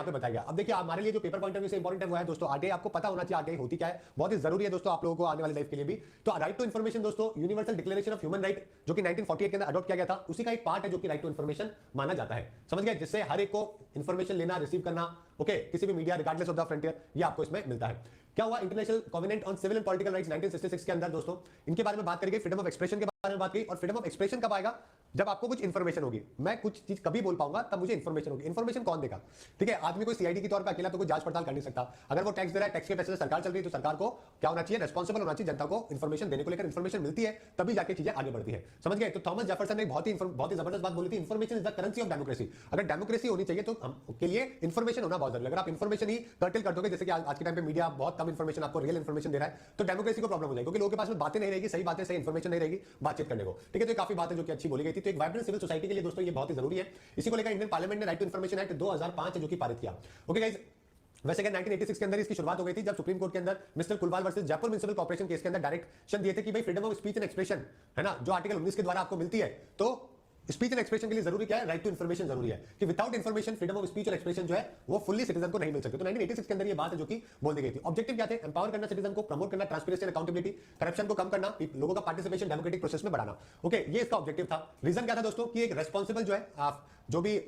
पे बताया गया। अब देखिए हमारे लिए जो पेपर पॉइंट ऑफ व्यू से इंपॉर्टेंट है वो है दोस्तों आरटीआई। आपको पता होना चाहिए आरटीआई होती क्या है, बहुत ही जरूरी है दोस्तों आप लोगों को आने वाली लाइफ के लिए भी। तो राइट टू इन्फॉर्मेशन दोस्तों universal declaration of human right जो कि 1948 के अंदर अडॉप्ट किया गया था, उसी का एक पार्ट है जो कि राइट टू इन्फॉर्मेशन माना जाता है। समझ गए, जिससे हर एक को इन्फॉर्मेशन लेना, रिसीव करना, ओके, किसी भी media regardless of the frontier, ये आपको इसमें मिलता है। क्या हुआ, international covenant on civil and political rights 1966 के अंदर दोस्तों इनके बारे में बात करेंगे, फ्रीडम ऑफ एक्सप्रेशन के बारे में बात की। और फ्रीडम ऑफ एक्सप्रेशन कब आएगा, जब आपको कुछ इन्फॉर्मेशन होगी। मैं कुछ चीज कभी बोल पाऊंगा तब मुझे इन्फॉर्मेशन होगी। इन्फॉर्मेशन कौन देगा, ठीक है, आदमी कोई सीआईडी के तौर पर अकेला तो कोई जांच पड़ताल कर नहीं सकता। अगर वो टैक्स दे रहा है, टैक्स के पैसे से सरकार चल रही है, तो सरकार को क्या होना चाहिए, रेस्पॉन्सिबल होना चाहिए, जनता को इन्फॉर्मेशन देने को लेकर। इन्फॉर्मेशन मिलती है तभी जाके चीजें आगे बढ़ती है। समझ गए। तो थॉमस जेफरसन ने बहुत ही जबरदस्त बात बोली थी, information is the currency of democracy. अगर डेमोक्रेसी होनी चाहिए तो हमके लिए इन्फॉर्मेशन होना बहुत जरूरी है। अगर आप इन्फॉर्मेशन ही कर्टेल कर दोगे, जैसे कि आज के टाइम पे मीडिया बहुत कम इन्फॉर्मेशन आपको रियल इन्फॉर्मेशन दे रहा है, तो डेमोक्रेसी को प्रॉब्लम हो जाएगी, क्योंकि लोगों के पास में बातें नहीं रहेगी, सही बातें, सही इन्फॉर्मेशन नहीं रहेगी बातचीत करने को, ठीक है। तो काफी बातें जो कि अच्छी बोली गई थी। तो एक वाइब्रेंट सिविल सोसाइटी के लिए दोस्तों ये बहुत ही जरूरी है। इसी को लेकर इंडियन पार्लियामेंट ने राइट टू इन्फॉर्मेशन एक्ट 2005 है जो कि पारित किया। ओके गाइस, वैसे कि 1986 के अंदर इसकी शुरुआत हो गई थी, जब सुप्रीम कोर्ट के अंदर mister Kulwal versus Jaipur municipal corporation case के अंदर डायरेक्शन दिए थे कि भाई freedom of speech and expression है ना, जो आर्टिकल 19 के द्वारा आपको मिलती है, तो स्पीच एंड एक्सप्रेशन के लिए जरूरी क्या है, राइट टू इन्फॉर्मेशन जरूरी है, कि without information freedom of speech और एक्सप्रेशन जो है वो फुल्ली सिटीजन को नहीं मिल सकती। तो 1986 के अंदर ये बात है जो कि बोल दी गई थी। ऑब्जेक्टिव क्या थे, एम्पावर करना सिटीजन को, प्रमोट करना ट्रांसपेरेंसी एंड अकाउंटेबिलिटी, करप्शन को कम करना, लोगों का पार्टिसिपेशन डेमोक्रेटिक प्रोसेस में बढ़ाना। ओके, ये इसका ऑब्जेक्टिव था। रीजन क्या था दोस्तों, कि एक रेस्पॉन्सिबल जो है जो भी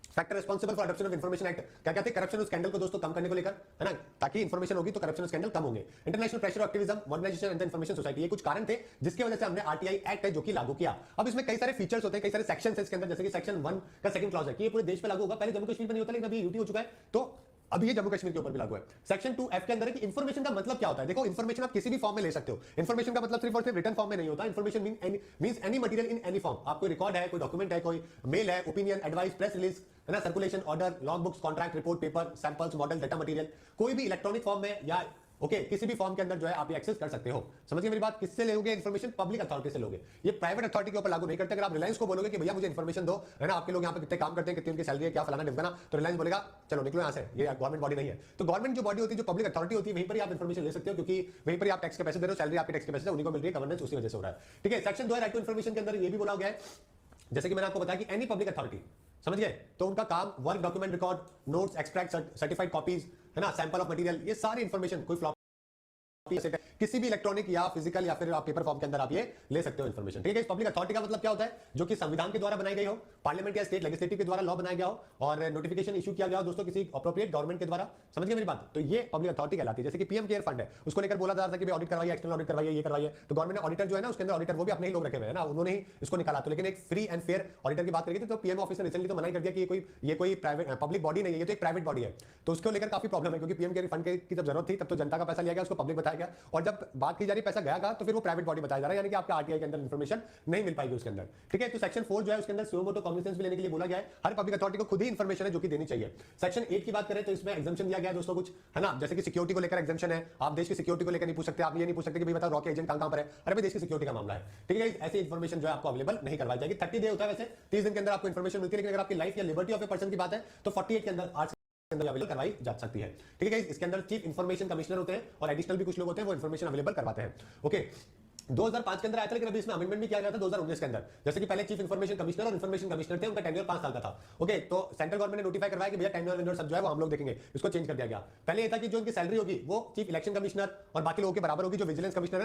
factor responsible for adoption of information act, क्या कहते हैं, करप्शन और स्कैंडल को दोस्तों कम करने को लेकर, है ना, ताकि इन्फॉर्मेशन होगी तो करप्शन और स्कैंडल कम होंगे। International pressure, activism, modernisation and the information society, ये कुछ कारण थे जिसकी वजह से हमने आरटीआई एक्ट है जो कि लागू किया। अब इसमें कई सारे फीचर्स होते हैं, कई सारे सेक्शन है इसके अंदर, जैसे कि सेक्शन 1 का सेकंड क्लॉज है कि ये पूरे देश पे लागू होगा। पहले जम्मू कश्मीर पे नहीं होता, लेकिन अभी यूटी हो चुका है, तो अब ये जम्मू कश्मीर के ऊपर भी लागू है। सेक्शन 2F के अंदर है कि इंफॉर्मेशन का मतलब क्या होता है। देखो, इंफॉर्मेशन आप किसी भी फॉर्म में ले सकते हो। इंफॉर्मेशन का मतलब सिर्फ और सिर्फ रिटन फॉर्म में नहीं होता। Information means any material in any form. आपको रिकॉर्ड है, कोई डॉक्यूमेंट है, कोई मेल है, ओपिनियन, एडवाइस, प्रेस रिलीज, है ना, circulation, order, log books, contract, report, paper, samples, model, data material, कोई भी इलेक्ट्रॉनिक फॉर्म में या ओके किसी भी फॉर्म के अंदर जो है आप ये एक्सेस कर सकते हो। समझिए मेरी बात, किससे लोगे इन्फॉर्मेशन, पब्लिक अथॉरिटी से लोगे। ये प्राइवेट अथॉरिटी के ऊपर लागू नहीं करते। अगर आप रिलायंस को बोलोगे कि भैया मुझे इन्फॉर्मेशन दो, है ना, आपके लोग यहाँ पे कितने काम करते हैं, कितनी उनकी सैलरी है, क्या फलाना ढिमकाना, तो रिलायंस बोलेगा चलो निकलो यहाँ से, ये गवर्नमेंट बॉडी नहीं है। तो गवर्नमेंट जो बॉडी होती है, जो पब्लिक अथॉरिटी होती है, वहीं पर आप इन्फॉर्मेशन ले सकते हो, क्योंकि वहीं पर आप टैक्स के पैसे दे रहे हो, सैलरी आपके टैक्स के पैसे से उन्हीं को मिल रही है, गवर्नेंस उसी वजह से हो रहा है, ठीक है। सेक्शन 2 है राइट टू इन्फॉर्मेशन के अंदर ये भी बोला गया है, जैसे कि मैंने आपको बताया कि एनी पब्लिक अथॉरिटी, समझ गए, तो उनका काम work, document, record, notes, extract, certified copies, है ना, सैंपल ऑफ मटेरियल, ये सारी इंफॉर्मेशन, कोई फ्लॉप किसी भी इलेक्ट्रॉनिक या फिजिकल या फिर आप पेपर फॉर्म के अंदर आप ये ले सकते हो इन्फॉर्मेशन, ठीक है। इस पब्लिक अथॉरिटी का मतलब क्या होता है, जो कि संविधान के द्वारा बनाई गई हो, पार्लियामेंट या स्टेट लेजिस्लेटिव के द्वारा लॉ बनाया गया हो और नोटिफिकेशन इशू किया गया हो दोस्तों किसी अप्रोप्रिएट गवर्नमेंट के द्वारा। समझ गए मेरी बात, तो ये पब्लिक अथॉरिटी कहलाती है। जैसे कि पीएम केयर फंड है, उसको लेकर बोला जा रहा था कि भाई ऑडिट करवाइए, एक्सटर्नल ऑडिट करवाइए, ये करवाइए, तो गवर्नमेंट ने ऑडिटर जो है ना, उसके अंदर ऑडिटर वो भी अपने ही लोग रखे हुए हैं ना, उन्होंने ही इसको निकाला। तो लेकिन एक फ्री एंड फेयर ऑडिटर की बात करेगी तो पीएम ऑफिस ने रिसेंटली तो मना कर दिया कि ये कोई प्राइवेट पब्लिक बॉडी नहीं है, ये तो एक प्राइवेट बॉडी है। तो उसको लेकर काफी प्रॉब्लम है, क्योंकि पीएम केयर फंड की जब जरूरत थी तब तो जनता का पैसा लिया गया, उसको पब्लिक बताया गया, और जब बात की जा रही पैसा गया तो फिर वो प्राइवेट बॉडी बताया जा रहा है, यानी कि आपका आरटीआई के अंदर इंफॉर्मेशन नहीं मिल पाएगी उसके अंदर, ठीक है। तो सेक्शन 4 जो है उसके अंदर सुमोटो कॉग्निजेंस भी लेने के लिए बोला गया है। हर पब्लिक अथॉरिटी को खुद ही इंफॉर्मेशन है जो कि देनी चाहिए। सेक्शन 8 की बात करें तो इसमें एग्जाम्पशन दिया गया है दोस्तों कुछ, है ना, जैसे कि सिक्योरिटी को लेकर एग्जाम्पशन है। आप देश की सिक्योरिटी को लेकर नहीं पूछ सकते, आप ये नहीं पूछ सकते कि भाई बताओ रॉकेट एजेंट कहां पर है, अरे भाई देश की सिक्योरिटी का मामला है, ठीक है। ऐसी इंफॉर्मेशन जो है आपको अवेलेबल नहीं करवाई जाएगी। 30 डे होता है वैसे, 30 दिन के अंदर आपको इंफॉर्मेशन मिलती है, लेकिन अगर आपकी लाइफ या लिबर्टी ऑफ ए पर्सन की बात है तो 48 के अंदर अवेलेबल करवाई जा सकती है, ठीक है। इसके अंदर चीफ इंफॉर्मेशन कमिश्नर होते हैं और एडिशनल भी कुछ लोग होते हैं, वो इंफॉर्मेशन अवेलेबल करवाते हैं। ओके, 2005 के अंदर आया था, लेकिन अभी इसमें अमेंडमेंट भी किया गया था 2019 के अंदर। जैसे कि पहले चीफ इंफॉर्मेशन कमिश्नर और इंफॉर्मेशन कमिश्नर थे, उनका टेन्योर 5 साल का था। ओके, तो सेंट्रल गवर्नमेंट ने नोटिफाई करवाया कि भैया टेन्योर सब जो है वो हम लोग देखेंगे, इसको चेंज कर दिया गया। पहले ये था कि जो उनकी सैलरी होगी वो चीफ इलेक्शन कमिश्नर और बाकी लोगों के बराबर होगी, जो विजिलेंस कमिश्नर